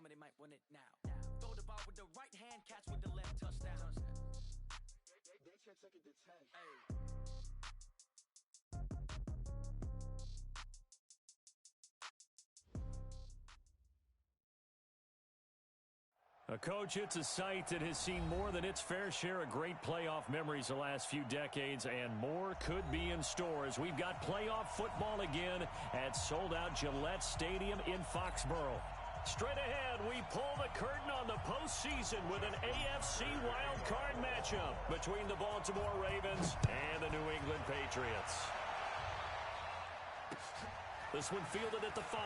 somebody might win it now. Throw the ball with the right hand, catch with the left, touchdown. They should take it to 10. Hey. A coach, it's a site that has seen more than its fair share of great playoff memories the last few decades, and more could be in store as we've got playoff football again at sold-out Gillette Stadium in Foxborough. Straight ahead, we pull the curtain on the postseason with an AFC wildcard matchup between the Baltimore Ravens and the New England Patriots. This one fielded at the 5.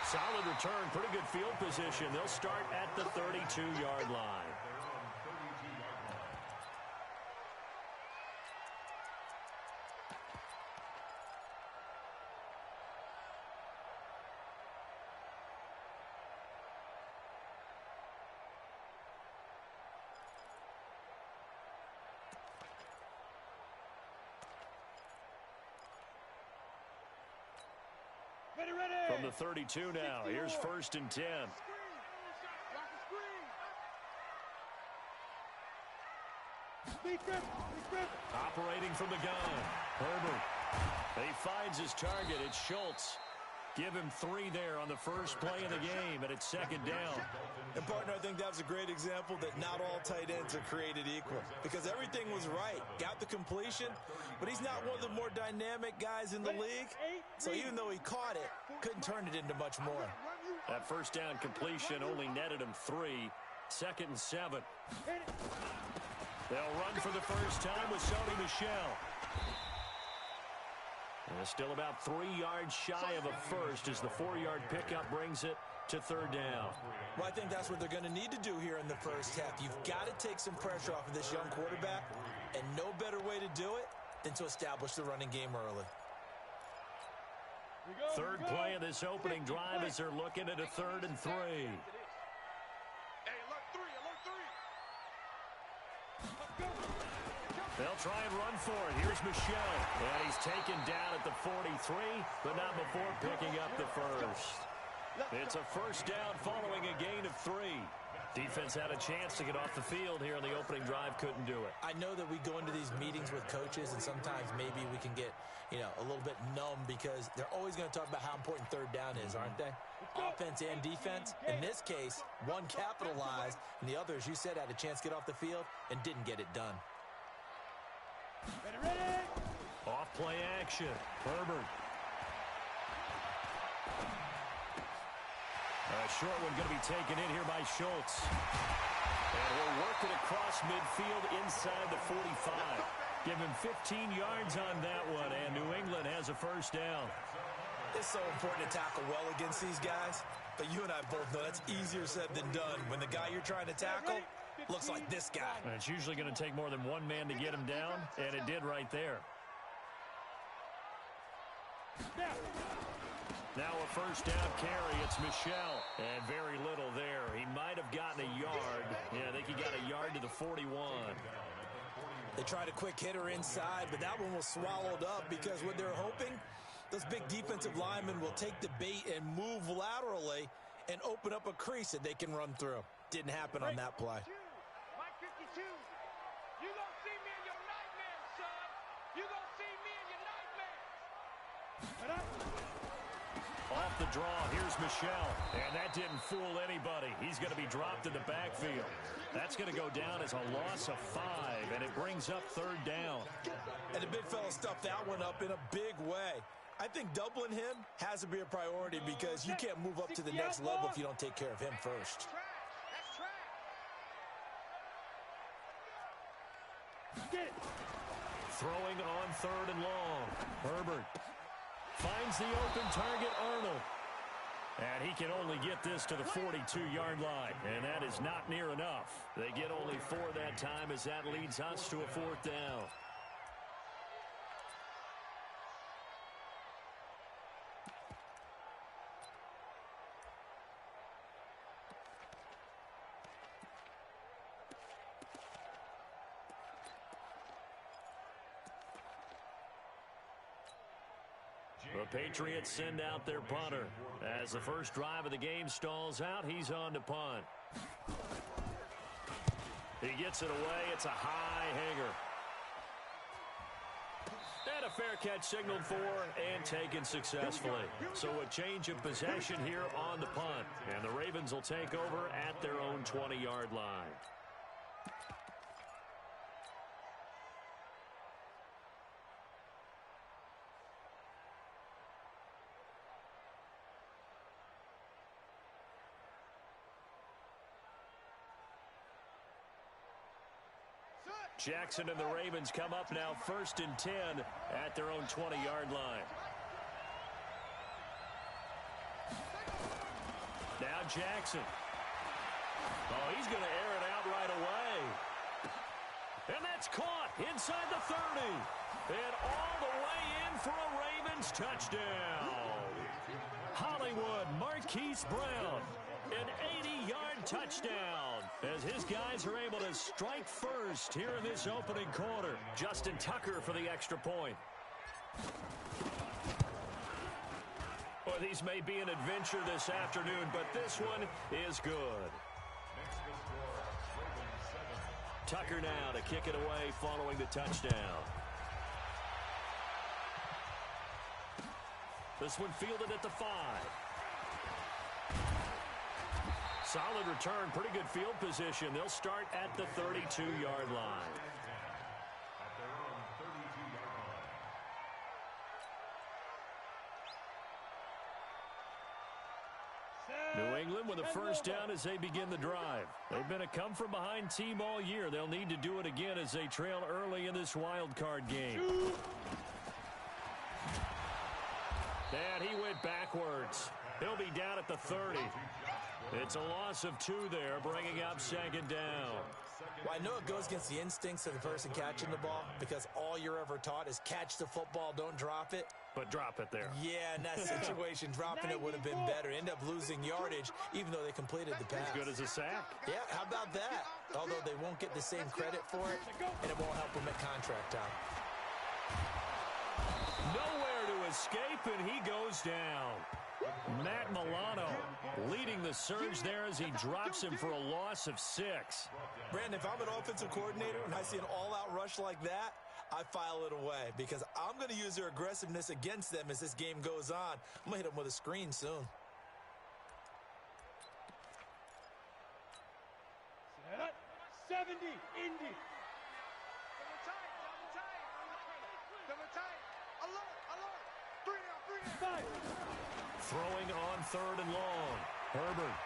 Solid return, pretty good field position. They'll start at the 32-yard line. From the 32 now, here's 1st and 10. Operating from the gun, Herbert. He finds his target. It's Schultz. Give him 3 there on the first play of the game, and it's 2nd down. And, partner, I think that was a great example that not all tight ends are created equal because everything was right. Got the completion, but he's not one of the more dynamic guys in the league. So even though he caught it, couldn't turn it into much more. That first down completion only netted him 3. 2nd and 7. They'll run for the first time with Sony Michel. And still about 3 yards shy of a first as the 4-yard pickup brings it to 3rd down. Well, I think that's what they're going to need to do here in the first half. You've got to take some pressure off of this young quarterback, and no better way to do it than to establish the running game early. Third play of this opening drive as they're looking at a 3rd and 3. They'll try and run for it. Here's Michel. And he's taken down at the 43, but not before picking up the first. It's a first down following a gain of 3. Defense had a chance to get off the field here on the opening drive, couldn't do it. I know that we go into these meetings with coaches, and sometimes maybe we can get, a little bit numb because they're always going to talk about how important 3rd down is, aren't they? Offense and defense. In this case, one capitalized, and the other, as you said, had a chance to get off the field and didn't get it done. Off play action. Herbert. A short one going to be taken in here by Schultz. And we'll work it across midfield inside the 45. Give him 15 yards on that one, and New England has a first down. It's so important to tackle well against these guys, but you and I both know that's easier said than done when the guy you're trying to tackle looks like this guy. And it's usually going to take more than one man to get him down, and it did right there. Now a first down carry. It's Michel, and very little there. He might have gotten a yard. Yeah, I think he got a yard to the 41. They tried a quick hitter inside, but that one was swallowed up because what they're hoping, those big defensive linemen will take the bait and move laterally and open up a crease that they can run through. Didn't happen on that play. Mike 52, you gonna see me in your nightmares, son. You gonna see me in your nightmares. Off the draw, here's Michel, and that didn't fool anybody. He's going to be dropped in the backfield. That's going to go down as a loss of 5, and it brings up 3rd down. And the big fella stuffed that one up in a big way. I think doubling him has to be a priority because you can't move up to the next level if you don't take care of him first. Throwing on 3rd and long. Herbert finds the open target, Arnold. And he can only get this to the 42-yard line. And that is not near enough. They get only 4 that time as that leads us to a 4th down. The Patriots send out their punter. As the first drive of the game stalls out, he's on to punt. He gets it away. It's a high hanger. And a fair catch signaled for and taken successfully. So a change of possession here on the punt. And the Ravens will take over at their own 20-yard line. Jackson and the Ravens come up now 1st and 10 at their own 20-yard line. Now Jackson. Oh, he's going to air it out right away. And that's caught inside the 30. And all the way in for a Ravens touchdown. Hollywood Marquise Brown. An 80-yard touchdown as his guys are able to strike first here in this opening quarter. Justin Tucker for the extra point. Well, these may be an adventure this afternoon, but this one is good. Tucker now to kick it away following the touchdown. This one fielded at the 5. Solid return, pretty good field position. They'll start at the 32-yard line. New England with a first down as they begin the drive. They've been a come-from-behind team all year. They'll need to do it again as they trail early in this wild card game. And he went backwards. He'll be down at the 30. It's a loss of 2 there, bringing up 2nd down. Well, I know it goes against the instincts of the person catching the ball because all you're ever taught is catch the football, don't drop it. But drop it there. Yeah, in that situation, dropping it would have been better. End up losing yardage, even though they completed the pass. As good as a sack. Yeah, how about that? Although they won't get the same credit for it, and it won't help them at contract time. Nowhere to escape, and he goes down. Matt Milano leading the surge there as he drops him for a loss of 6. Brandon, if I'm an offensive coordinator and I see an all-out rush like that, I file it away because I'm going to use their aggressiveness against them as this game goes on. I'm going to hit them with a screen soon. 70, Indy. Double tight. Alert. 3 down. Throwing on 3rd and long. Herbert.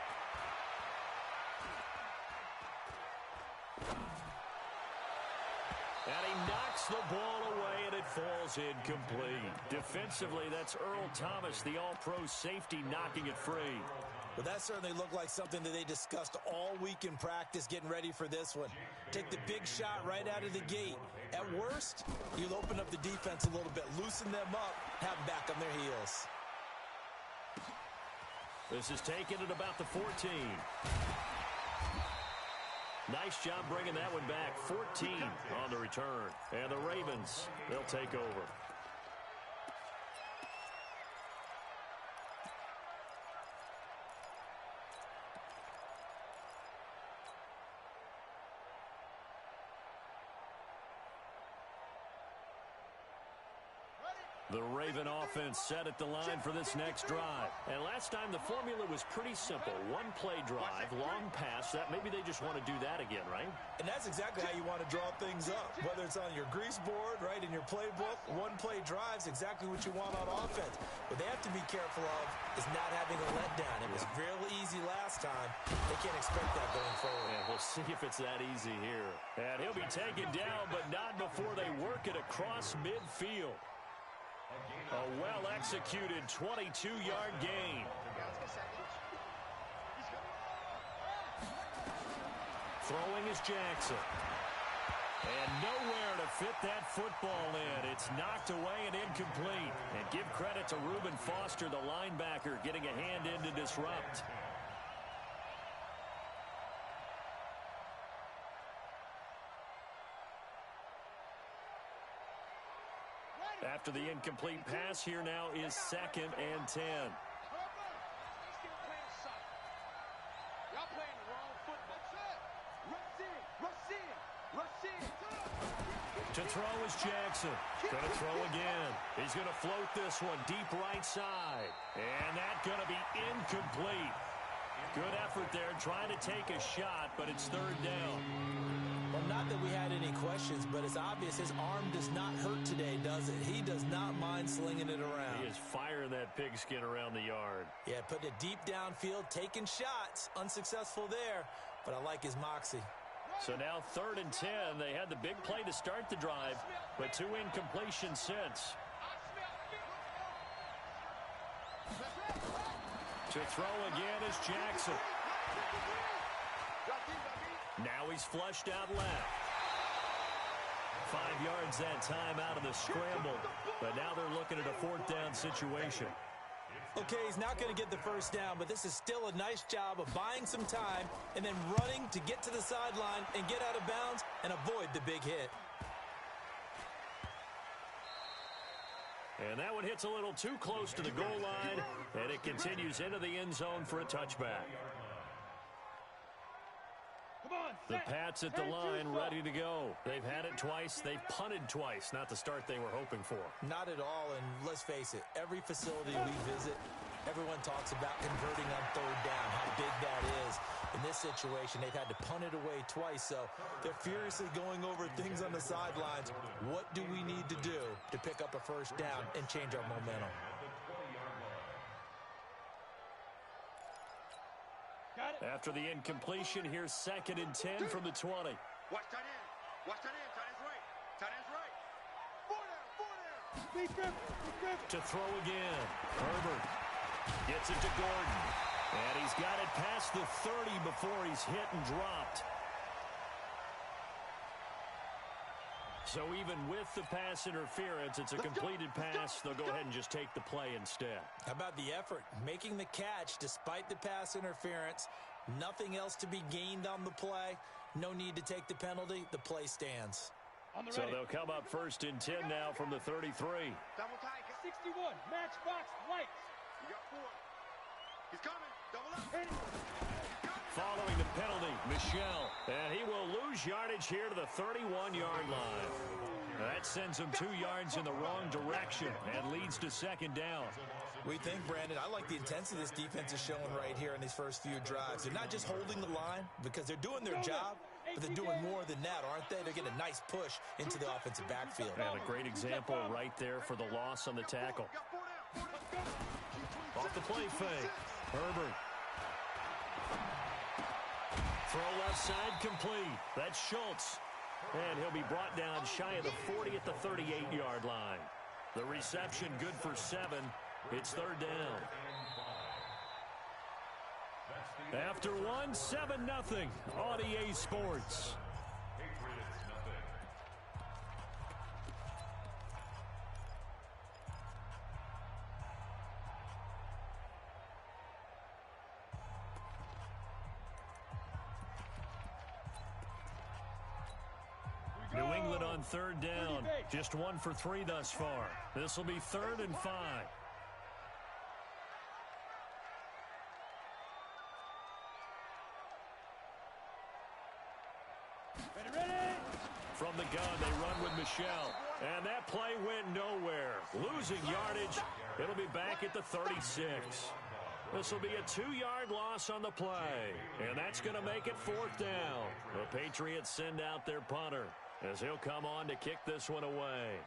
And he knocks the ball away, and it falls incomplete. Defensively, that's Earl Thomas, the all-pro safety, knocking it free. Well, that certainly looked like something that they discussed all week in practice getting ready for this one. Take the big shot right out of the gate. At worst, you'll open up the defense a little bit, loosen them up, have them back on their heels. This is taken at about the 14. Nice job bringing that one back. 14 on the return. And the Ravens, they'll take over. The Raven offense set at the line for this next drive. And last time the formula was pretty simple. One play drive, long pass. That maybe they just want to do that again, right? And that's exactly how you want to draw things up. Whether it's on your grease board, right, in your playbook, one play drive's exactly what you want on offense. What they have to be careful of is not having a letdown. It was real easy last time. They can't expect that going forward. Yeah, we'll see if it's that easy here. And he'll be taken down, but not before they work it across midfield. A well-executed 22-yard gain. Throwing is Jackson. And nowhere to fit that football in. It's knocked away and incomplete. And give credit to Reuben Foster, the linebacker, getting a hand in to disrupt. After the incomplete pass, here now is 2nd and 10. Y'all playing the wrong football. Rush in. To throw is Jackson. Going to throw again. He's going to float this one deep right side. And that's going to be incomplete. Good effort there, trying to take a shot, but it's 3rd down. Well, not that we had any questions, but it's obvious his arm does not hurt today, does it? He does not mind slinging it around. He is firing that pigskin around the yard. Yeah, putting it deep downfield, taking shots. Unsuccessful there, but I like his moxie. So now 3rd and 10. They had the big play to start the drive, but 2 incompletions since. To throw again is Jackson. Now he's flushed out left. 5 yards that time out of the scramble, but now they're looking at a 4th down situation. Okay, he's not going to get the first down, but this is still a nice job of buying some time and then running to get to the sideline and get out of bounds and avoid the big hit. And that one hits a little too close to the goal line, and it continues into the end zone for a touchback. The Pats at the line, ready to go. They've had it twice. They've punted twice. Not the start they were hoping for. Not at all, and let's face it, every facility we visit, everyone talks about converting on 3rd down, how big that is. In this situation, they've had to punt it away twice, so they're furiously going over things on the sidelines. What do we need to do to pick up a first down and change our momentum? After the incompletion, here's 2nd and 10 from the 20. Watch tight end. Watch tight end. Tight end's right. Tight end's right. 4 down. To throw again. Herbert gets it to Gordon. And he's got it past the 30 before he's hit and dropped. So even with the pass interference, it's a completed pass. They'll go ahead and just take the play instead. How about the effort? Making the catch despite the pass interference. Nothing else to be gained on the play. No need to take the penalty. The play stands. So they'll come up 1st and 10 now from the 33. Double tight. 61, matchbox lights. You got 4. He's coming. Double up. Following the penalty, Michel. And he will lose yardage here to the 31-yard line. That sends him 2 yards in the wrong direction and leads to 2nd down. We think, Brandon, I like the intensity this defense is showing right here in these first few drives. They're not just holding the line because they're doing their job, but they're doing more than that, aren't they? They're getting a nice push into the offensive backfield. And a great example right there for the loss on the tackle. Off the play fake. Herbert. Throw left side complete. That's Schultz. And he'll be brought down shy of the 40 at the 38-yard line. The reception good for 7. It's 3rd down. After 1, 7-0 on EA Sports. New England on 3rd down. Just 1 for 3 thus far. This will be 3rd and 5. From the gun, they run with Michel. And that play went nowhere. Losing yardage. It'll be back at the 36. This will be a 2-yard loss on the play. And that's going to make it 4th down. The Patriots send out their punter as he'll come on to kick this one away.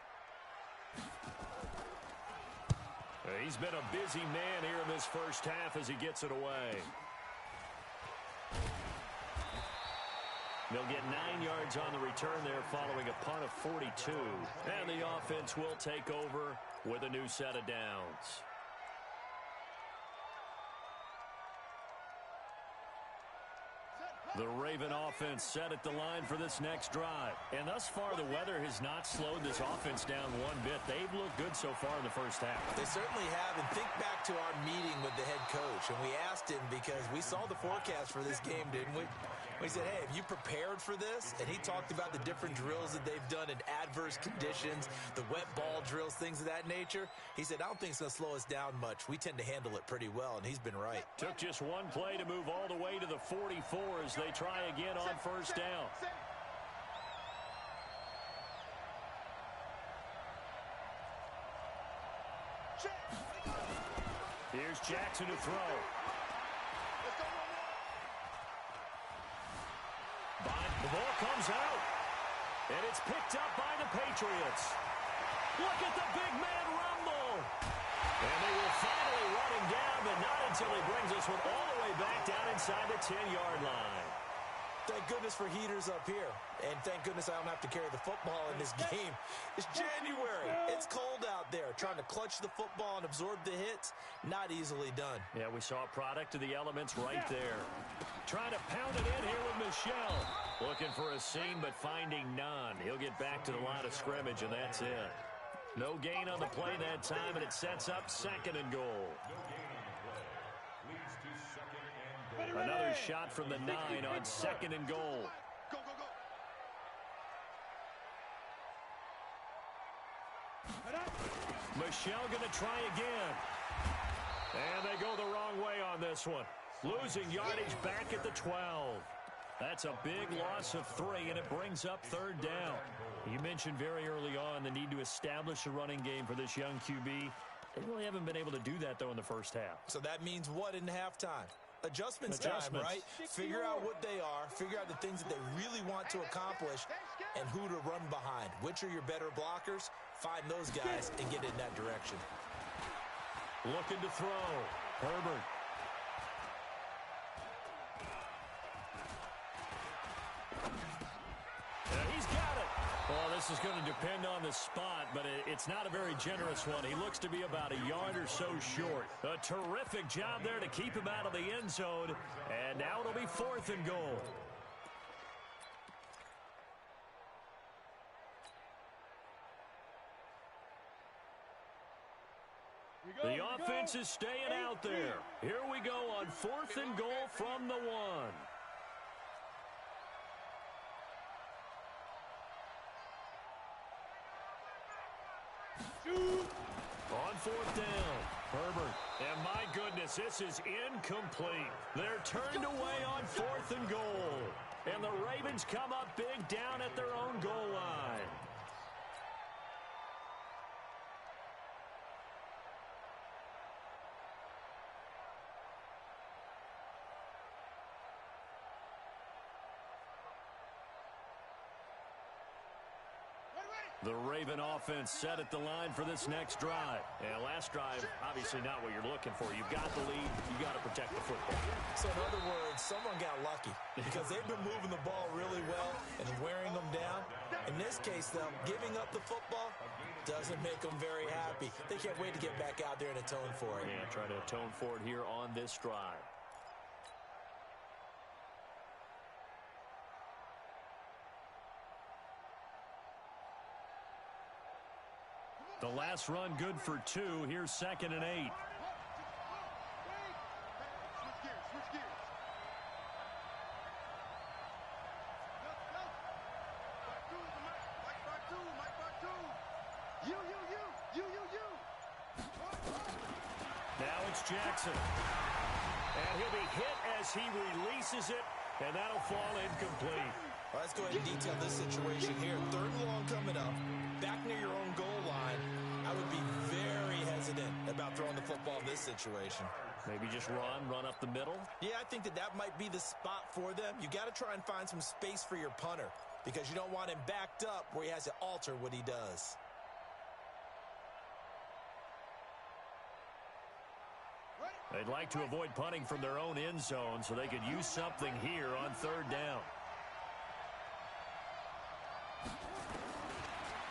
He's been a busy man here in this first half as he gets it away. They'll get 9 yards on the return there following a punt of 42. And the offense will take over with a new set of downs. The Raven offense set at the line for this next drive. And thus far, the weather has not slowed this offense down one bit. They've looked good so far in the first half. They certainly have. And think back to our meeting with the head coach. And we asked him because we saw the forecast for this game, didn't we? We said, hey, have you prepared for this? And he talked about the different drills that they've done in adverse conditions, the wet ball drills, things of that nature. He said, I don't think it's going to slow us down much. We tend to handle it pretty well, and he's been right. Took just one play to move all the way to the 44 as they try again on first down. Here's Jackson to throw. The ball comes out, and it's picked up by the Patriots. Look at the big man rumble. And they will finally run him down, but not until he brings this one all the way back down inside the 10-yard line. Thank goodness for heaters up here. And thank goodness I don't have to carry the football in this game. It's January. It's cold out there. Trying to clutch the football and absorb the hits, not easily done. Yeah, we saw a product of the elements right there. Trying to pound it in here with Michel. Looking for a seam, but finding none. He'll get back to the line of scrimmage, and that's it. No gain on the play that time, and it sets up 2nd and goal. Another shot from the 9 on 2nd and goal. Go, go, go. Michel going to try again. And they go the wrong way on this one. Losing yardage back at the 12. That's a big loss of 3, and it brings up 3rd down. You mentioned very early on the need to establish a running game for this young QB. They really haven't been able to do that, though, in the first half. So that means what in halftime? Adjustments time, right? Figure out what they are, figure out the things that they really want to accomplish, and who to run behind. Which are your better blockers? Find those guys and get in that direction. Looking to throw. Herbert. He's got it. Well, this is going to depend on the spot, but it's not a very generous one. He looks to be about a yard or so short. A terrific job there to keep him out of the end zone. And now it'll be 4th and goal. The offense is staying out there. Here we go on 4th and goal from the 1. On 4th down, Herbert. And my goodness, this is incomplete. They're turned away on 4th and goal. And the Ravens come up big down at their own goal line. The Raven offense set at the line for this next drive. And last drive, obviously not what you're looking for. You've got the lead. You've got to protect the football. So in other words, someone got lucky because they've been moving the ball really well and wearing them down. In this case, though, giving up the football doesn't make them very happy. They can't wait to get back out there and atone for it. Yeah, try to atone for it here on this drive. The last run good for 2. Here's 2nd and 8. Switch gears, switch gears. Mike, You. Now it's Jackson. And he'll be hit as he releases it, and that'll fall incomplete. Well, let's go ahead and detail this situation here. 3rd and long coming up, back near your own goal line. I would be very hesitant about throwing the football in this situation. Maybe just run up the middle? Yeah, I think that might be the spot for them. You got to try and find some space for your punter because you don't want him backed up where he has to alter what he does. They'd like to avoid punting from their own end zone so they could use something here on 3rd down.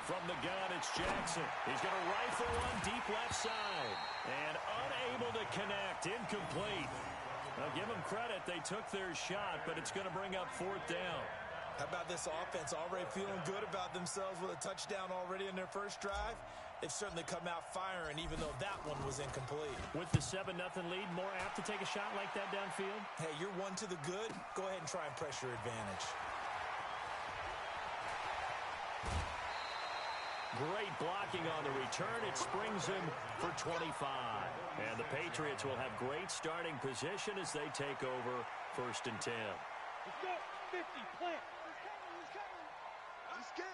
From the gun, it's Jackson. He's going to rifle one deep left side. And unable to connect. Incomplete. Now, give them credit. They took their shot, but it's going to bring up 4th down. How about this offense already feeling good about themselves with a touchdown already in their first drive? They've certainly come out firing, even though that one was incomplete. With the 7-0 lead, more apt to take a shot like that downfield? Hey, you're one to the good. Go ahead and try and press your advantage. Great blocking on the return. It springs him for 25. And the Patriots will have great starting position as they take over 1st and 10. Let's go. 50, plant. I'm scared.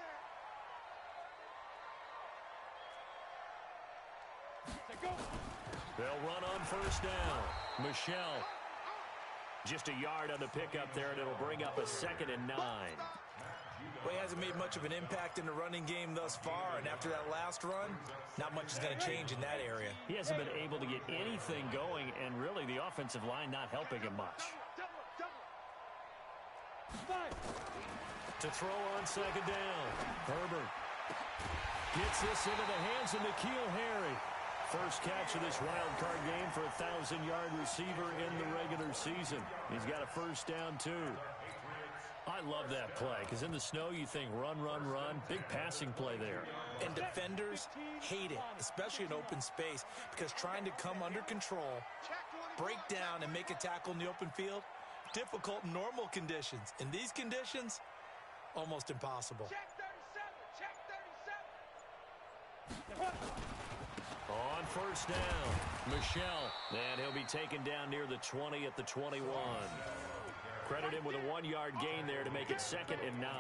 Go. They'll run on 1st down. Michelle. Just a yard on the pickup there, and it'll bring up a 2nd and 9. Well, he hasn't made much of an impact in the running game thus far, and after that last run, not much is going to change in that area. He hasn't been able to get anything going, and really the offensive line not helping him much. To throw on 2nd down. Herbert gets this into the hands of N'Keal Harry. First catch of this wild card game for a 1,000-yard receiver in the regular season. He's got a 1st down, too. I love that play, because in the snow you think run, run, run. Big passing play there. And defenders hate it, especially in open space, because trying to come under control, break down, and make a tackle in the open field, difficult in normal conditions. In these conditions, almost impossible. Check 37. On 1st down, Michelle. And he'll be taken down near the 20 at the 21. Credit him with a 1-yard gain there to make it 2nd and 9.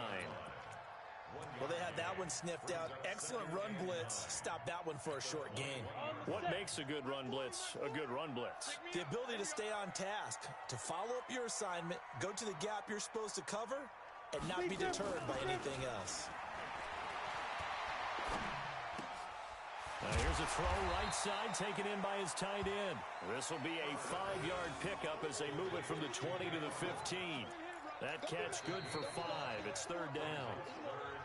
Well, they had that one sniffed out. Excellent run blitz. Stop that one for a short gain. What makes a good run blitz a good run blitz? The ability to stay on task, to follow up your assignment, go to the gap you're supposed to cover, and not be deterred by anything else. Here's a throw right side, taken in by his tight end. This will be a 5-yard pickup as they move it from the 20 to the 15. That catch good for 5. It's 3rd down.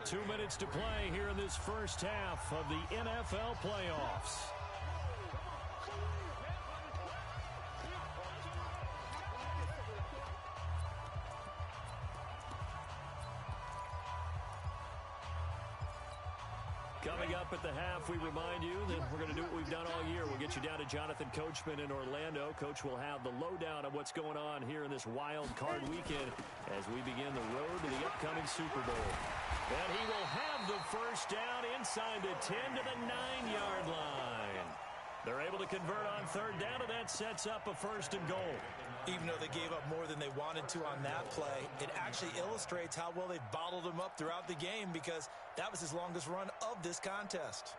2 minutes to play here in this first half of the NFL playoffs. Coming up at the half, we remind you that we're going to do what we've done all year. We'll get you down to Jonathan Coachman in Orlando. Coach will have the lowdown of what's going on here in this wild card weekend as we begin the road to the upcoming Super Bowl. And he will have the 1st down inside the 10 to the 9-yard line. They're able to convert on 3rd down, and that sets up a 1st and goal. Even though they gave up more than they wanted to on that play, it actually illustrates how well they've bottled them up throughout the game, because that was his longest run of this contest.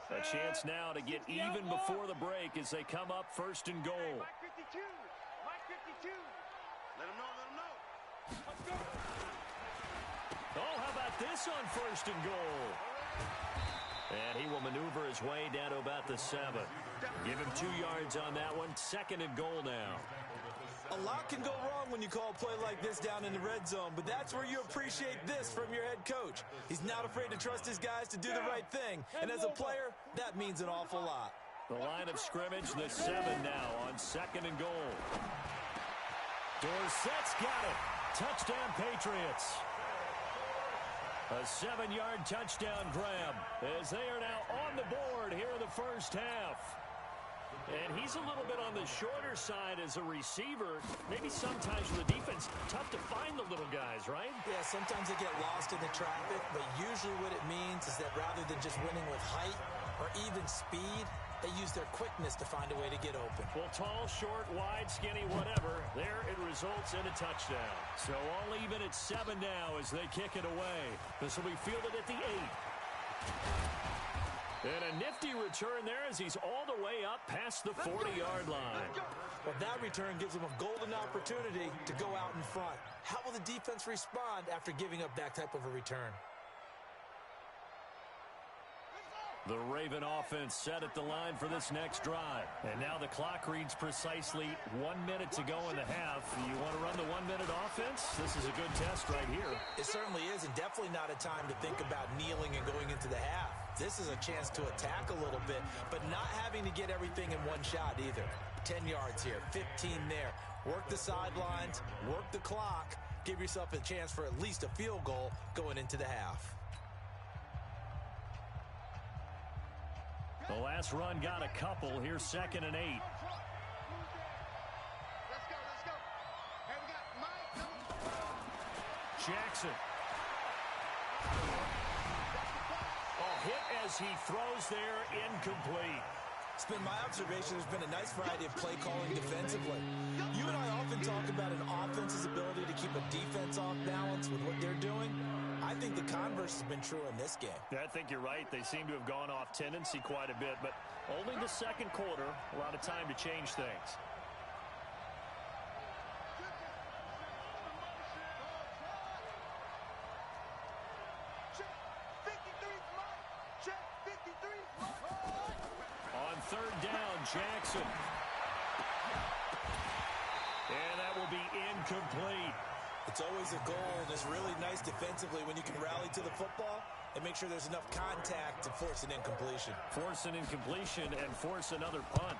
A chance now to get even before the break as they come up 1st and goal. Mike 52. Mike 52. Let him know, let him know. Let's go. Oh, how about this on 1st and goal? And he will maneuver his way down to about the 7. Give him 2 yards on that one. 2nd and goal now. A lot can go wrong when you call a play like this down in the red zone, but that's where you appreciate this from your head coach. He's not afraid to trust his guys to do the right thing, and as a player, that means an awful lot. The line of scrimmage, the 7 now on 2nd and goal. Dorsett's got it. Touchdown, Patriots. A 7-yard touchdown grab as they are now on the board here in the first half. And he's a little bit on the shorter side as a receiver. Maybe sometimes for the defense, tough to find the little guys, right? Yeah, sometimes they get lost in the traffic, but usually what it means is that rather than just winning with height or even speed, they use their quickness to find a way to get open. Well, tall, short, wide, skinny, whatever, there it results in a touchdown. So all even at 7 now as they kick it away. This will be fielded at the 8. And a nifty return there as he's all the way up past the 40-yard line. Well, that return gives them a golden opportunity to go out in front. How will the defense respond after giving up that type of a return? The Raven offense set at the line for this next drive. And now the clock reads precisely 1 minute to go in the half. You want to run the 1 minute offense? This is a good test right here. It certainly is, and definitely not a time to think about kneeling and going into the half. This is a chance to attack a little bit, but not having to get everything in one shot either. 10 yards here, 15 there. Work the sidelines, work the clock, give yourself a chance for at least a field goal going into the half. The last run got a couple. Here's 2nd and 8. Let's go, let's go. Hey, we got Mike. Jackson. Hit as he throws there, incomplete. It's been my observation there's been a nice variety of play calling defensively. You and I often talk about an offense's ability to keep a defense off balance with what they're doing. I think the converse has been true in this game. I think you're right. They seem to have gone off tendency quite a bit, but only the second quarter, a lot of time to change things. On 3rd down, Jackson. And that will be incomplete. It's always a goal, and it's really nice defensively when you can rally to the football and make sure there's enough contact to force an incompletion. Force an incompletion and force another punt.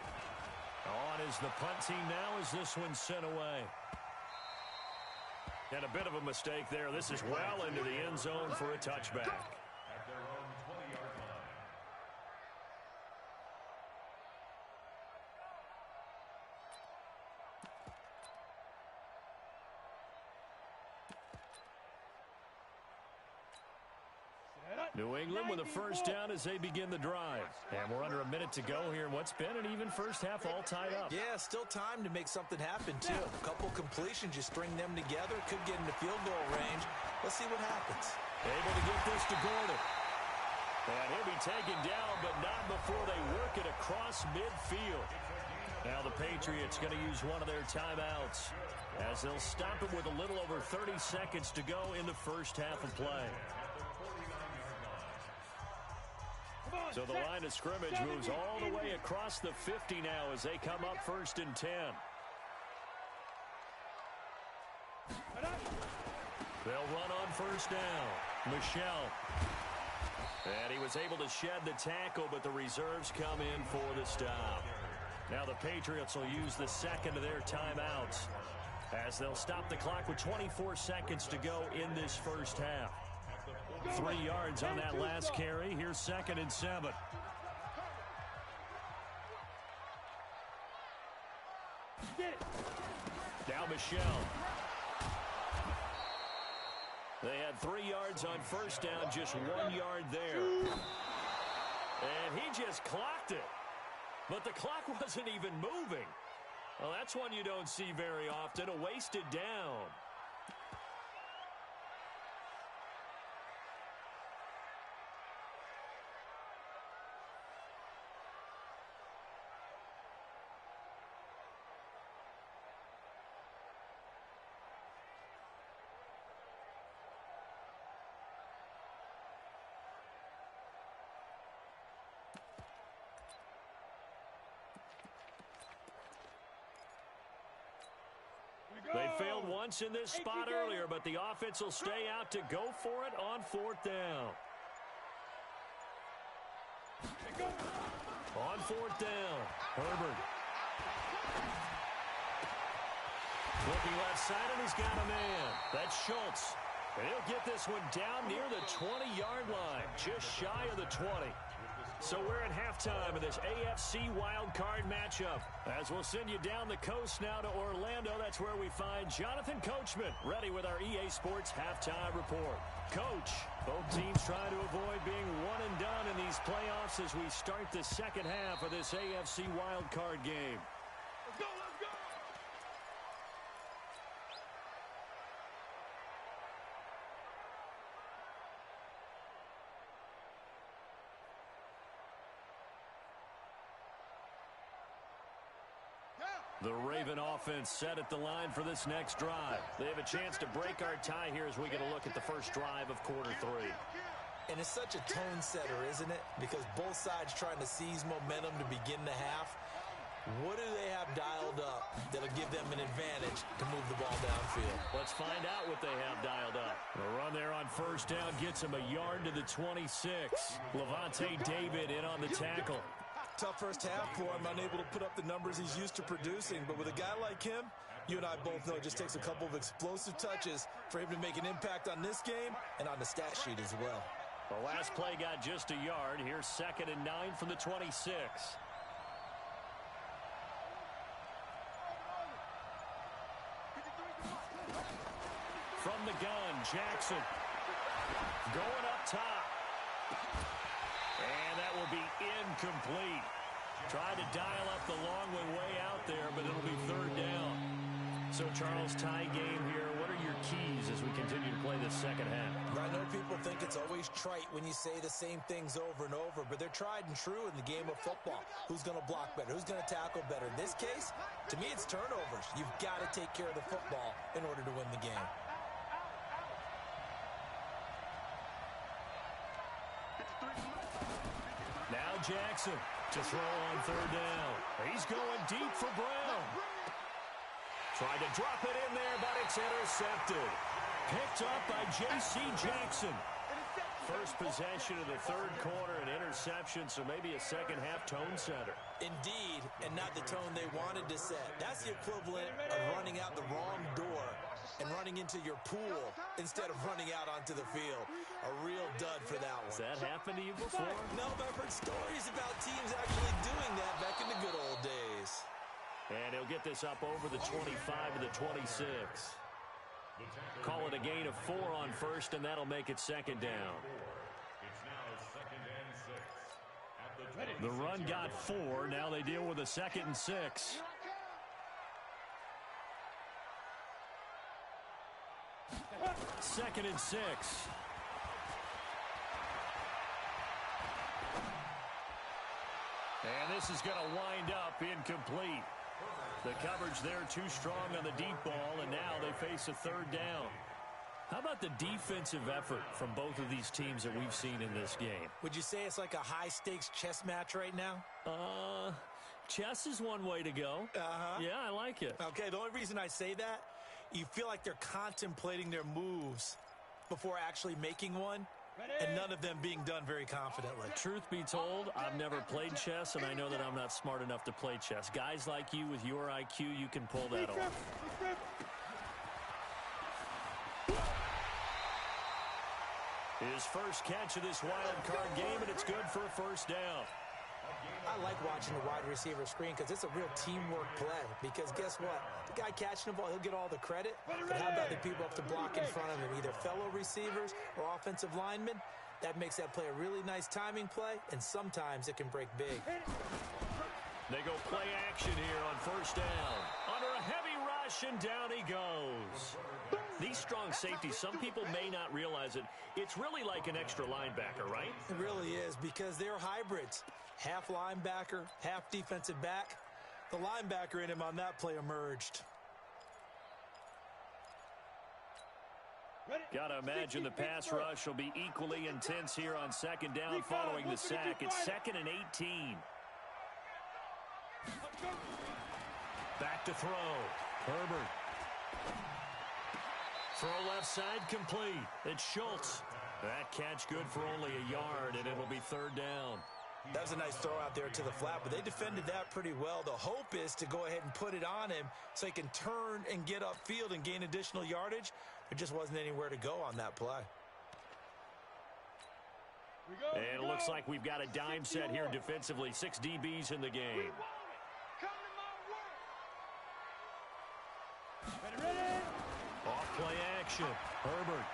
On is the punt team now as this one's sent away. And a bit of a mistake there. This is well into the end zone for a touchback. New England with a first down as they begin the drive. And we're under a minute to go here in what's been an even first half, all tied up. Yeah, still time to make something happen, too. A couple completions, you string them together, could get into field goal range. Let's see what happens. Able to get this to Gordon. And he'll be taken down, but not before they work it across midfield. Now the Patriots going to use one of their timeouts as they'll stop it with a little over 30 seconds to go in the first half of play. So the line of scrimmage moves all the way across the 50 now as they come up 1st and 10. They'll run on 1st down. Michelle. And he was able to shed the tackle, but the reserves come in for the stop. Now the Patriots will use the second of their timeouts as they'll stop the clock with 24 seconds to go in this first half. 3 yards on that last carry. Here's 2nd and 7. Now Michelle. They had 3 yards on first down, just 1 yard there. And he just clocked it. But the clock wasn't even moving. Well, that's one you don't see very often, a wasted down. They failed once in this spot earlier, but the offense will stay out to go for it on 4th down. On 4th down, Herbert. Looking left side, and he's got a man. That's Schultz. And he'll get this one down near the 20-yard line, just shy of the 20. So we're at halftime of this AFC wildcard matchup. As we'll send you down the coast now to Orlando, that's where we find Jonathan Coachman, ready with our EA Sports halftime report. Coach, both teams trying to avoid being one and done in these playoffs as we start the second half of this AFC wildcard game. Let's go, let's go! The Raven offense set at the line for this next drive. They have a chance to break our tie here as we get a look at the first drive of quarter 3. And it's such a tone setter, isn't it? Because both sides trying to seize momentum to begin the half. What do they have dialed up that'll give them an advantage to move the ball downfield? Let's find out what they have dialed up. The run there on first down gets him a yard to the 26. Levante David in on the tackle. Tough first half for him, unable to put up the numbers he's used to producing. But with a guy like him, you and I both know it just takes a couple of explosive touches for him to make an impact on this game and on the stat sheet as well. The last play got just a yard. Here's 2nd and 9 from the 26. From the gun, Jackson going up top. And that will be incomplete. Tried to dial up the long way out there, but it'll be 3rd down. So, Charles, tie game here. What are your keys as we continue to play this second half? I know people think it's always trite when you say the same things over and over, but they're tried and true in the game of football. Who's going to block better? Who's going to tackle better? In this case, to me, it's turnovers. You've got to take care of the football in order to win the game. Now Jackson to throw on 3rd down. He's going deep for Brown. Tried to drop it in there, but it's intercepted. Picked up by J.C. Jackson. First possession of the 3rd quarter, an interception, so maybe a second half tone setter. Indeed, and not the tone they wanted to set. That's the equivalent of running out the wrong door and running into your pool instead of running out onto the field. A real dud for that one. Has that happened to you before? No, but I've heard stories about teams actually doing that back in the good old days. And he'll get this up over the 25 to the 26. Call it a gain of 4 on first, and that'll make it 2nd down. The run got 4. Now they deal with a 2nd and 6. Second and 6. And this is going to wind up incomplete. The coverage there too strong on the deep ball, and now they face a 3rd down. How about the defensive effort from both of these teams that we've seen in this game? Would you say it's like a high-stakes chess match right now? Chess is one way to go. Yeah, I like it. Okay, the only reason I say that, you feel like they're contemplating their moves before actually making one, and none of them being done very confidently. Truth be told, I've never played chess, and I know that I'm not smart enough to play chess. Guys like you with your IQ, you can pull that off. His first catch of this wild card game, and it's good for a 1st down. I like watching the wide receiver screen because it's a real teamwork play. Because guess what? The guy catching the ball, he'll get all the credit. But how about the people up to block in front of him, either fellow receivers or offensive linemen? That makes that play a really nice timing play, and sometimes it can break big. They go play action here on 1st down. Under a heavy rush, and down he goes. These strong safeties, some people may not realize it. It's really like an extra linebacker, right? It really is, because they're hybrids. Half linebacker, half defensive back. The linebacker in him on that play emerged. Got to imagine the pass rush will be equally intense here on 2nd down following the sack. It's 2nd and 18. Back to throw. Herbert. Throw left side complete. It's Schultz. That catch good for only a yard, and it'll be 3rd down. That was a nice throw out there to the flat, but they defended that pretty well. The hope is to go ahead and put it on him so he can turn and get upfield and gain additional yardage. There just wasn't anywhere to go on that play. And it looks like we've got a dime set here defensively. 6 DBs in the game. Off play action. Herbert.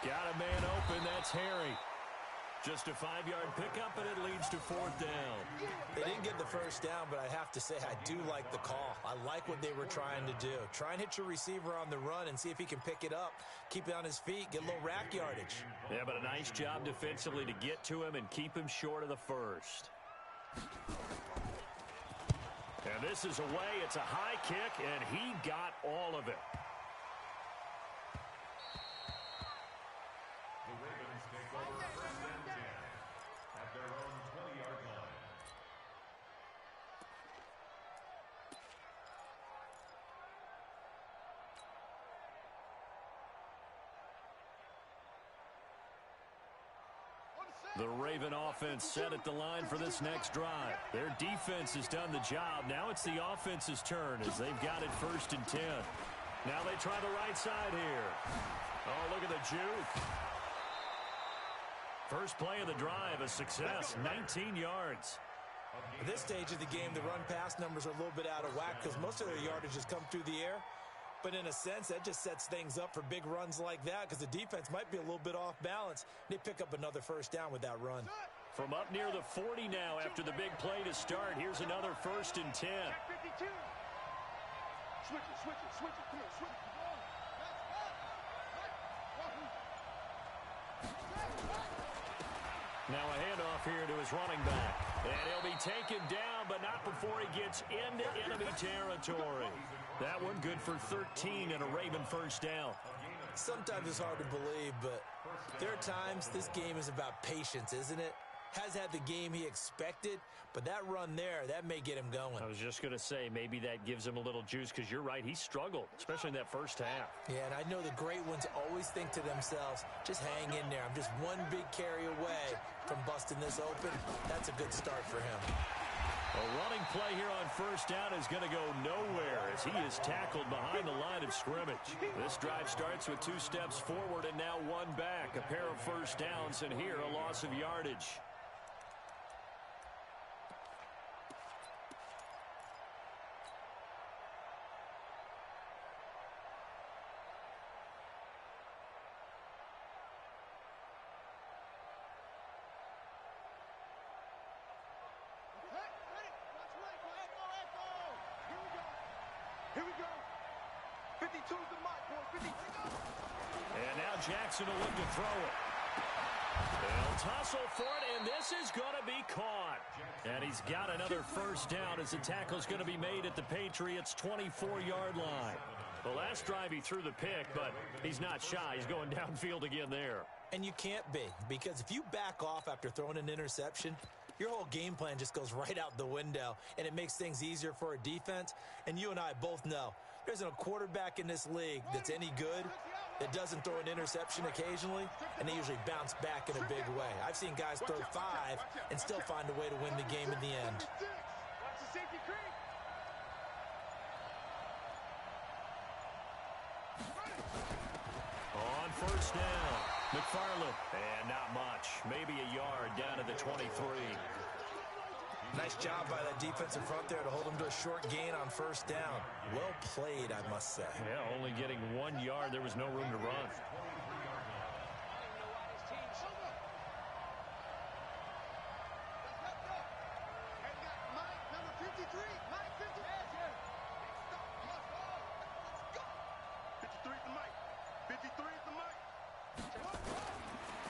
Got a man open. That's Harry. Just a 5-yard pickup, and it leads to 4th down. They didn't get the 1st down, but I have to say I do like the call. I like what they were trying to do. Try and hit your receiver on the run and see if he can pick it up, keep it on his feet, get a little rack yardage. Yeah, but a nice job defensively to get to him and keep him short of the 1st. And this is away. It's a high kick, and he got all of it. The Ravens take over 1st and 10 at their own 20-yard line. The Raven offense set at the line for this next drive. Their defense has done the job. Now it's the offense's turn as they've got it 1st and 10. Now they try the right side here. Oh, look at the juke. First play of the drive, a success, 19 yards. At this stage of the game, the run-pass numbers are a little bit out of whack because most of their yardage has come through the air. But in a sense, that just sets things up for big runs like that because the defense might be a little bit off balance. They pick up another first down with that run. From up near the 40 now after the big play to start. Here's another 1st and 10. Switch it. Come on, switch it. Now a handoff here to his running back. And he'll be taken down, but not before he gets into enemy territory. That one good for 13 and a Raven first down. Sometimes it's hard to believe, but there are times this game is about patience, isn't it? Has had the game he expected, but that run there, that may get him going. I was just going to say, maybe that gives him a little juice because you're right, he struggled, especially in that first half. Yeah, and I know the great ones always think to themselves, just hang in there. I'm just one big carry away from busting this open. That's a good start for him. A running play here on first down is going to go nowhere as he is tackled behind the line of scrimmage. This drive starts with 2 steps forward and now 1 back. A pair of first downs and here a loss of yardage. Here we go. 52's the mark, boy. 52. And now Jackson will look to throw it. They'll tussle for it, and this is going to be caught. And he's got another first down as the tackle's going to be made at the Patriots' 24-yard line. The last drive he threw the pick, but he's not shy. He's going downfield again there. And you can't be, because if you back off after throwing an interception, your whole game plan just goes right out the window, and it makes things easier for a defense. And you and I both know there isn't a quarterback in this league that's any good that doesn't throw an interception occasionally, and they usually bounce back in a big way. I've seen guys throw 5 and still find a way to win the game in the end. Watch the safety creep. On first down, McFarland. And not much. Maybe a yard down to the 23. Nice job by that defensive front there to hold them to a short gain on first down. Well played, I must say. Yeah, only getting 1 yard. There was no room to run.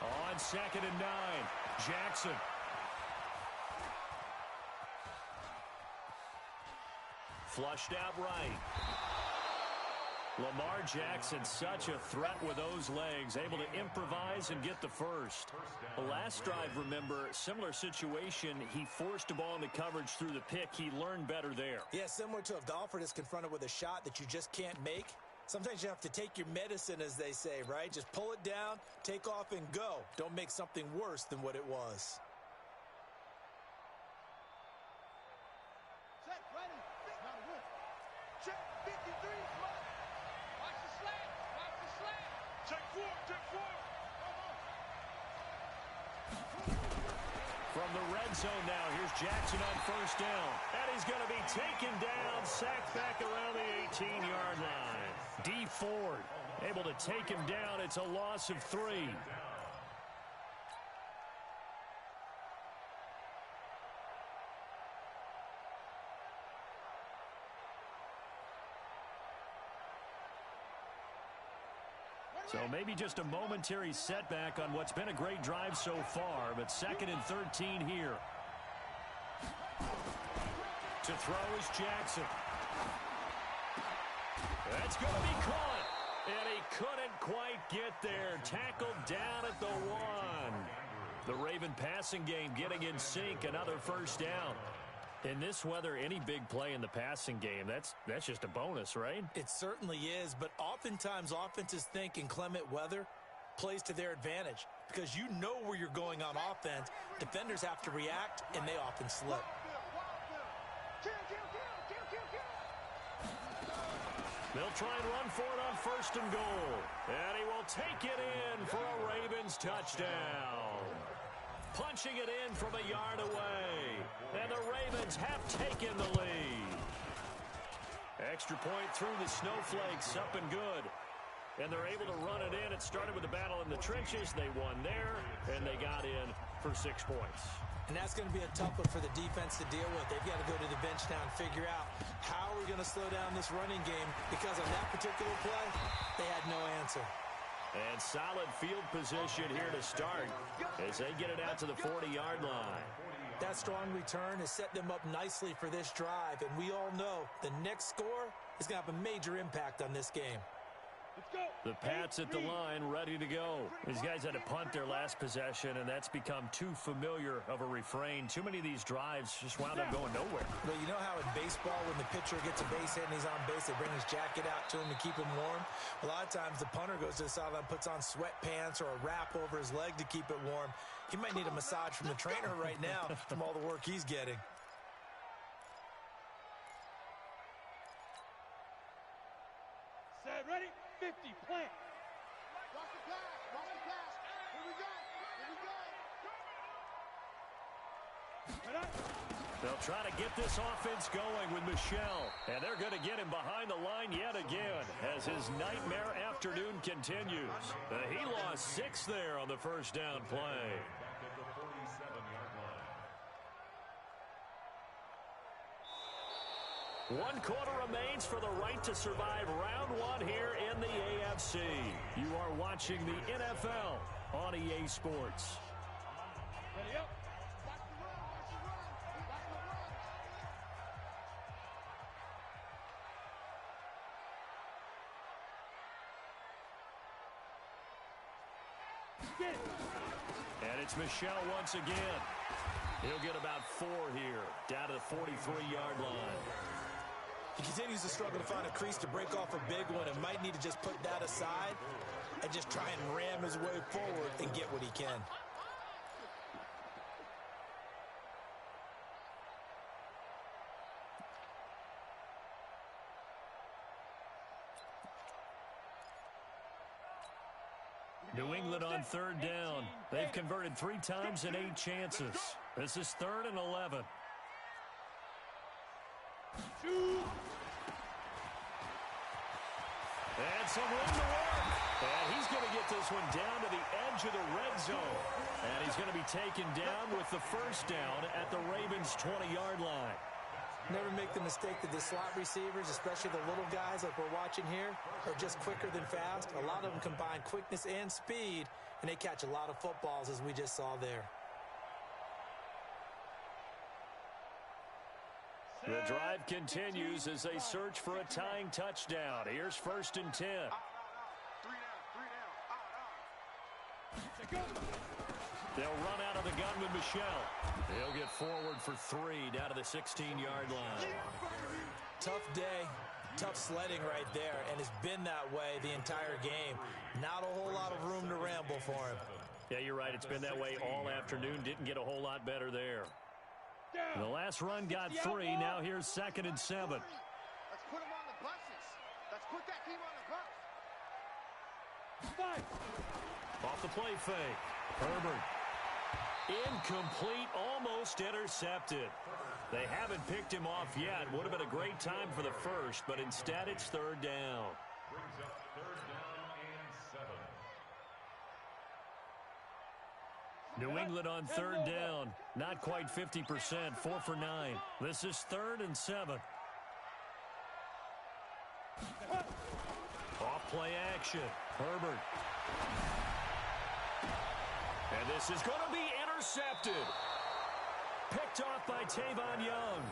On 2nd and 9, Jackson. Flushed out right. Lamar Jackson, such a threat with those legs, able to improvise and get the first. The last drive, remember, similar situation. He forced a ball into coverage through the pick. He learned better there. Yeah, similar to if Alfred is confronted with a shot that you just can't make. Sometimes you have to take your medicine, as they say, right? Just pull it down, take off, and go. Don't make something worse than what it was. Check, ready. Check, 53. Watch the slant. Watch the slant. Check 4. Check 4. From the red zone now, here's Jackson on first down. And he's going to be taken down, sacked back around the 18-yard line. D. Ford able to take him down. It's a loss of 3. So maybe just a momentary setback on what's been a great drive so far, but 2nd and 13 here. To throw is Jackson. That's going to be caught. And he couldn't quite get there. Tackled down at the 1. The Raven passing game getting in sync. Another first down. In this weather, any big play in the passing game, that's just a bonus, right? It certainly is, but oftentimes offenses think in inclement weather, plays to their advantage because you know where you're going on offense. Defenders have to react, and they often slip. They'll try and run for it on 1st and goal. And he will take it in for a Ravens touchdown. Punching it in from a yard away. And the Ravens have taken the lead. Extra point through the snowflakes, up and good. And they're able to run it in. It started with a battle in the trenches. They won there, and they got in for 6 points. And that's going to be a tough one for the defense to deal with. They've got to go to the bench now and figure out how we're going to slow down this running game, because on that particular play, they had no answer. And solid field position here to start as they get it out to the 40-yard line. That strong return has set them up nicely for this drive, and we all know the next score is going to have a major impact on this game. The Pats at the line, ready to go. These guys had to punt their last possession, and that's become too familiar of a refrain. Too many of these drives just wound up going nowhere. Well, you know how in baseball, when the pitcher gets a base hit and he's on base, they bring his jacket out to him to keep him warm? A lot of times the punter goes to the sideline, puts on sweatpants or a wrap over his leg to keep it warm. He might need a massage from the trainer right now from all the work he's getting. Set, ready, 50, plant. Watch the pass. Watch the pass. Here we go. Here we go. They'll try to get this offense going with Michel. And they're going to get him behind the line yet again as his nightmare afternoon continues. He lost 6 there on the first down play. One quarter remains for the right to survive round 1 here in the AFC. You are watching the NFL on EA Sports. Ready up. Get it. And it's Michel once again. He'll get about 4 here, down to the 43-yard line. He continues to struggle to find a crease to break off a big one and might need to just put that aside and just try and ram his way forward and get what he can. New England on 3rd down. They've converted 3 times in 8 chances. This is 3rd and 11. And some room to work. And he's going to get this one down to the edge of the red zone. And he's going to be taken down with the first down at the Ravens' 20-yard line. Never make the mistake that the slot receivers, especially the little guys like we're watching here, are just quicker than fast. A lot of them combine quickness and speed, and they catch a lot of footballs, as we just saw there. The drive continues as they search for a tying touchdown. Here's 1st and 10. 3 down. They'll run out of the gun with Michel. He'll get forward for 3 down to the 16-yard line. Tough day, tough sledding right there, and it's been that way the entire game. Not a whole lot of room to ramble for him. Yeah, you're right. It's been that way all afternoon. Didn't get a whole lot better there. The last run got 3. Now here's 2nd and 7. Let's put him on the buses. Let's put that team on the bus. Off the play fake. Herbert. Incomplete, almost intercepted. They haven't picked him off yet. Would have been a great time for the first, but instead it's 3rd down. Brings up 3rd down and 7. New England on 3rd down. Not quite 50%, 4 for 9. This is 3rd and 7. Off play action. Herbert. And this is going to be intercepted. Picked off by Tavon Young.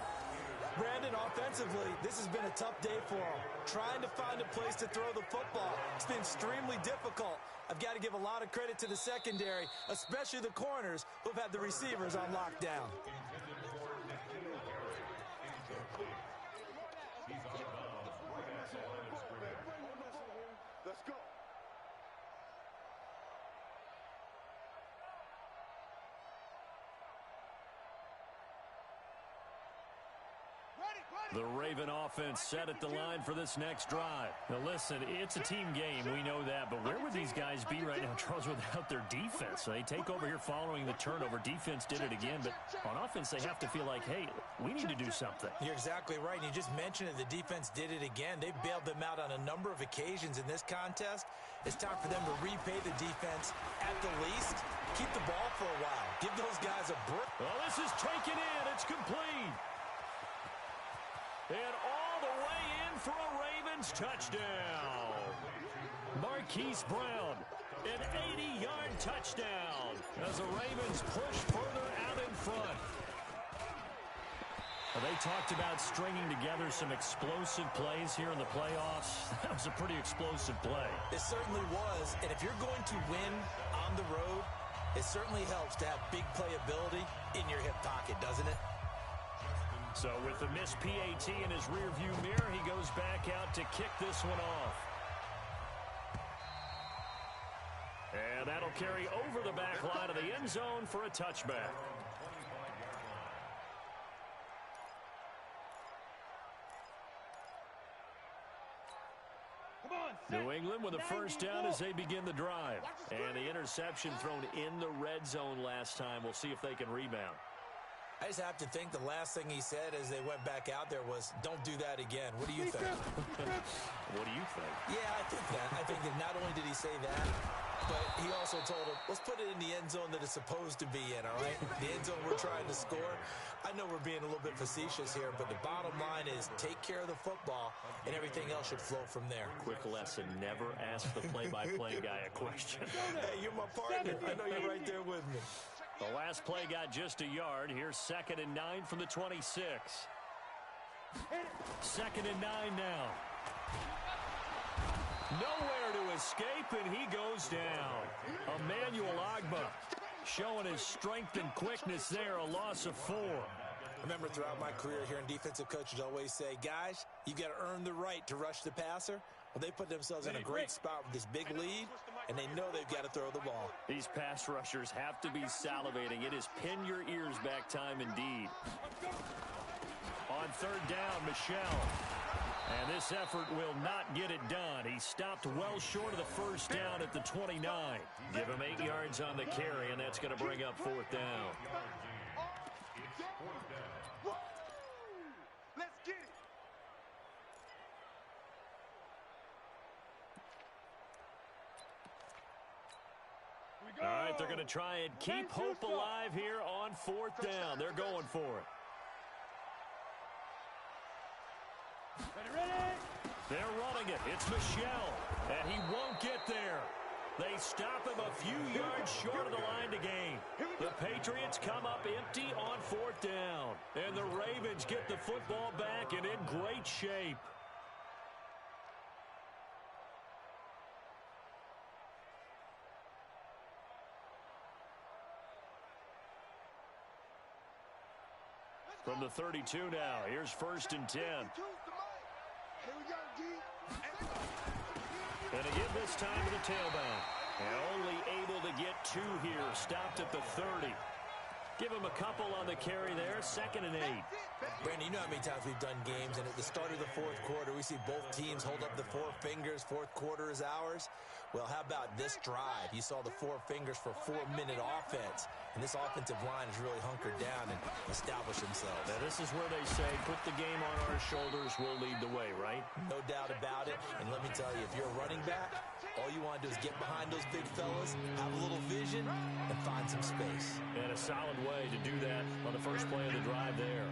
Brandon, offensively, this has been a tough day for him. Trying to find a place to throw the football. It's been extremely difficult. I've got to give a lot of credit to the secondary, especially the corners who've had the receivers on lockdown. Let's go. The Raven offense set at the line for this next drive. Now listen, it's a team game, we know that, but where would these guys be right now, Charles, without their defense? They take over here following the turnover. Defense did it again, but on offense they have to feel like, hey, we need to do something. You're exactly right, and you just mentioned it. The defense did it again. They've bailed them out on a number of occasions in this contest. It's time for them to repay the defense at the least. Keep the ball for a while. Give those guys a break. Well, this is taken in. It's complete. And all the way in for a Ravens touchdown. Marquise Brown, an 80-yard touchdown as the Ravens push further out in front. Well, they talked about stringing together some explosive plays here in the playoffs. That was a pretty explosive play. It certainly was, and if you're going to win on the road, it certainly helps to have big playability in your hip pocket, doesn't it? So with the missed PAT in his rearview mirror, he goes back out to kick this one off. And that'll carry over the back line of the end zone for a touchback. New England with a first down as they begin the drive. And the interception thrown in the red zone last time. We'll see if they can rebound. I just have to think the last thing he said as they went back out there was, don't do that again. What do you think? What do you think? Yeah, I think that. I think that not only did he say that, but he also told him, let's put it in the end zone that it's supposed to be in, all right? The end zone we're trying to score. I know we're being a little bit facetious here, but the bottom line is take care of the football, and everything else should flow from there. Quick lesson, never ask the play-by-play guy a question. Hey, you're my partner. I know you're right there with me. The last play got just a yard. Here's 2nd and 9 from the 26. 2nd and 9 now. Nowhere to escape, and he goes down. Emmanuel Agba showing his strength and quickness there, a loss of 4. Remember, throughout my career here in defensive coaches always say, guys, you got to earn the right to rush the passer. Well, they put themselves in a great spot with this big lead, and they know they've got to throw the ball. These pass rushers have to be salivating. It is pin your ears back time indeed. On 3rd down, Michel. And this effort will not get it done. He stopped well short of the first down at the 29. Give him 8 yards on the carry, and that's going to bring up 4th down. Let's get it. All right, they're going to try and keep hope alive here on 4th down. They're going for it. They're running it. It's Michel, and he won't get there. They stop him a few yards short of the line to gain. The Patriots come up empty on 4th down, and the Ravens get the football back and in great shape. From the 32 now, here's 1st and 10. And again this time to the tailback. And only able to get 2 here. Stopped at the 30. Give him a couple on the carry there. 2nd and 8. Brandon, you know how many times we've done games, and at the start of the 4th quarter, we see both teams hold up the 4 fingers. 4th quarter is ours. Well, how about this drive? You saw the 4 fingers for 4-minute offense, and this offensive line has really hunkered down and established themselves. Now, this is where they say, put the game on our shoulders, we'll lead the way, right? No doubt about it, and let me tell you, if you're a running back, all you want to do is get behind those big fellas, have a little vision, and find some space. And a solid way to do that on the first play of the drive there.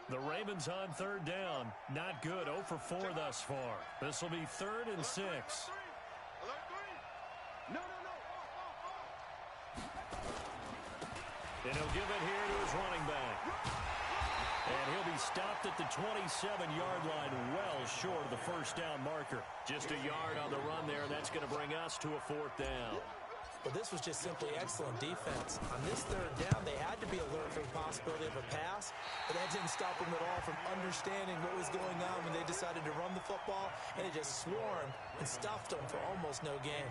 The Ravens on 3rd down. Not good. 0 for 4 thus far. This will be 3rd and 6. And he'll give it here to his running back. And he'll be stopped at the 27-yard line, well short of the first down marker. Just a yard on the run there, and that's going to bring us to a 4th down. But this was just simply excellent defense. On this 3rd down, they had to be alert for the possibility of a pass, but that didn't stop them at all from understanding what was going on when they decided to run the football, and they just swarmed and stuffed them for almost no gain.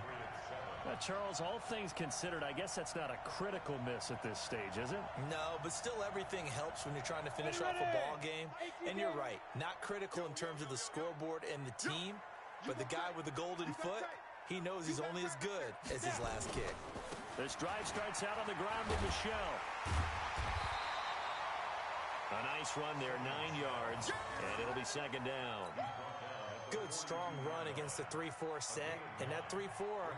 Charles, all things considered, I guess that's not a critical miss at this stage, is it? No, but still everything helps when you're trying to finish off a ball game. And you're right, not critical in terms of the scoreboard and the team, but the guy with the golden foot, he knows he's only as good as his last kick. This drive starts out on the ground with Michelle. A nice run there, 9 yards, and it'll be second down. Good, strong run against the 3-4 set. And that 3-4,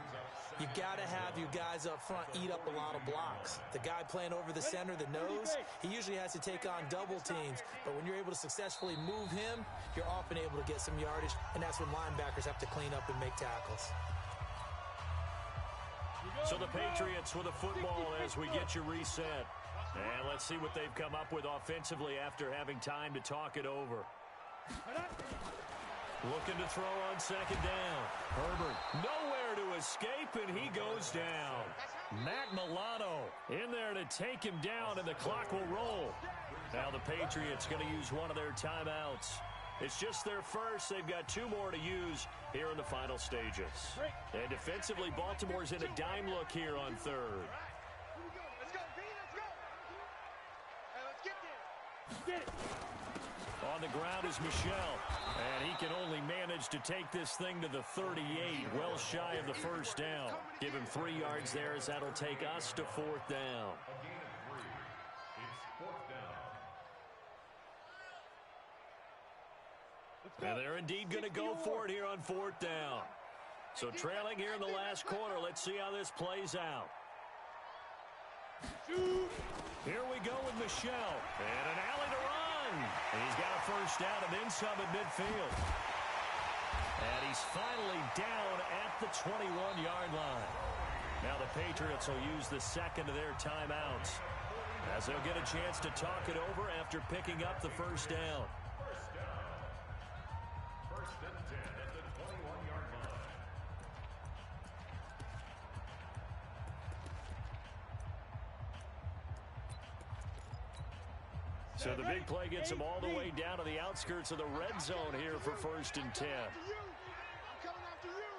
you've got to have your guys up front eat up a lot of blocks. The guy playing over the center, the nose, he usually has to take on double teams. But when you're able to successfully move him, you're often able to get some yardage, and that's when linebackers have to clean up and make tackles. So the Patriots with a football as we get you reset. And let's see what they've come up with offensively after having time to talk it over. Looking to throw on second down. Herbert nowhere to escape, and he goes down. Matt Milano in there to take him down, and the clock will roll. Now the Patriots going to use one of their timeouts. It's just their first. They've got 2 more to use here in the final stages. And defensively, Baltimore's in a dime look here on third. Let's go, B, let's go. Hey, let's get there. Get it. On the ground is Michelle, and he can only manage to take this thing to the 38, well shy of the first down. Give him 3 yards there as that'll take us to 4th down. And they're indeed going to go for it here on 4th down. So trailing here in the last quarter, let's see how this plays out. Here we go with Michelle, and an alley to run. And he's got a first down and then some at midfield. And he's finally down at the 21-yard line. Now the Patriots will use the second of their timeouts as they'll get a chance to talk it over after picking up the first down. First and 10 at the 21-yard line. So the big play gets him all the way down to the outskirts of the red zone here for first and 10. I'm coming after you.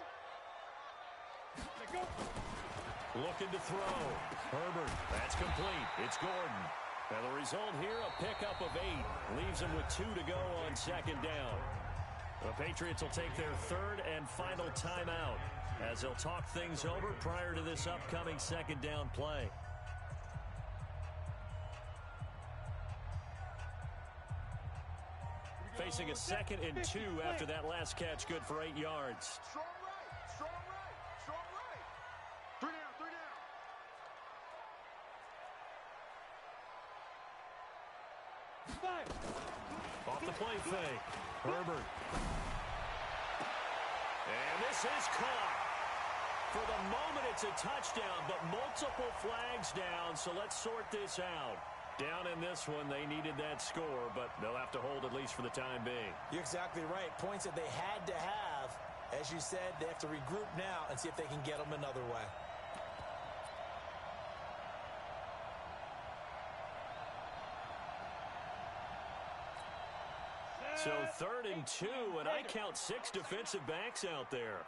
Let's go. Looking to throw. Herbert, that's complete. It's Gordon. Now the result here, a pickup of 8. Leaves him with 2 to go on second down. The Patriots will take their 3rd and final timeout as they'll talk things over prior to this upcoming second down play. Facing a 2nd and 2 after that last catch, good for 8 yards. Strong right, strong right, strong right. 3 down, 3 down. Off the play fake. Herbert. And this is caught. For the moment, it's a touchdown, but multiple flags down, so let's sort this out. Down in this one, they needed that score, but they'll have to hold at least for the time being. You're exactly right. Points that they had to have. As you said, they have to regroup now and see if they can get them another way. So 3rd and 2, and I count 6 defensive backs out there.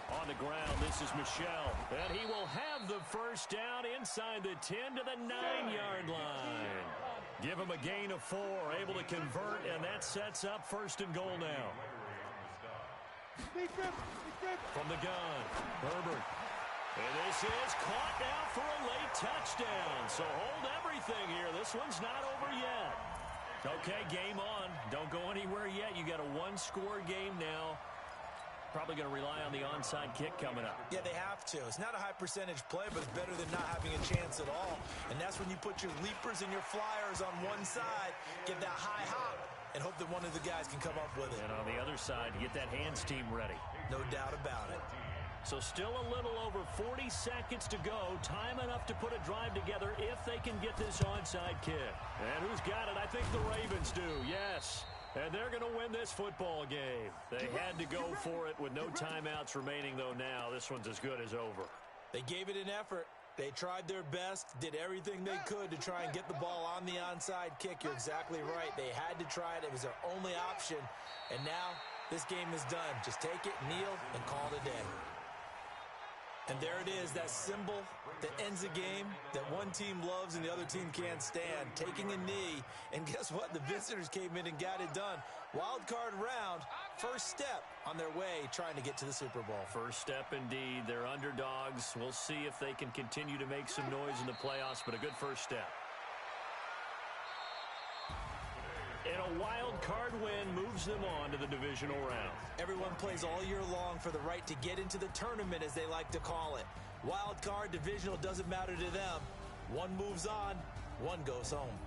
On the ground, this is Michelle, and he will have the first down inside the 10 to the 9-yard line. Give him a gain of 4, able to convert, and that sets up 1st and goal now. From the gun, Herbert. And this is caught now for a late touchdown. So hold everything here. This one's not over yet. Okay, game on. Don't go anywhere yet. You got a 1-score game now. Probably going to rely on the onside kick coming up. Yeah, they have to. It's not a high percentage play, but it's better than not having a chance at all. And that's when you put your leapers and your flyers on one side, get that high hop, and hope that one of the guys can come up with it. And on the other side, you get that hands team ready. No doubt about it. So still a little over 40 seconds to go. Time enough to put a drive together if they can get this onside kick. And who's got it? I think the Ravens do, yes. And they're going to win this football game. They had to go for it with no timeouts remaining, though, now. This one's as good as over. They gave it an effort, They tried their best, did everything they could to try and get the ball on the onside kick. You're exactly right. They had to try it. It was their only option. And now this game is done. Just take it, kneel, and call it a day. And there it is, that symbol that ends a game that one team loves and the other team can't stand. Taking a knee, and guess what? The visitors came in and got it done. Wild card round, first step on their way trying to get to the Super Bowl. First step indeed. They're underdogs. We'll see if they can continue to make some noise in the playoffs, but a good first step. And a wild card win moves them on to the divisional round. Everyone plays all year long for the right to get into the tournament, as they like to call it. Wild card, divisional, doesn't matter to them. One moves on, one goes home.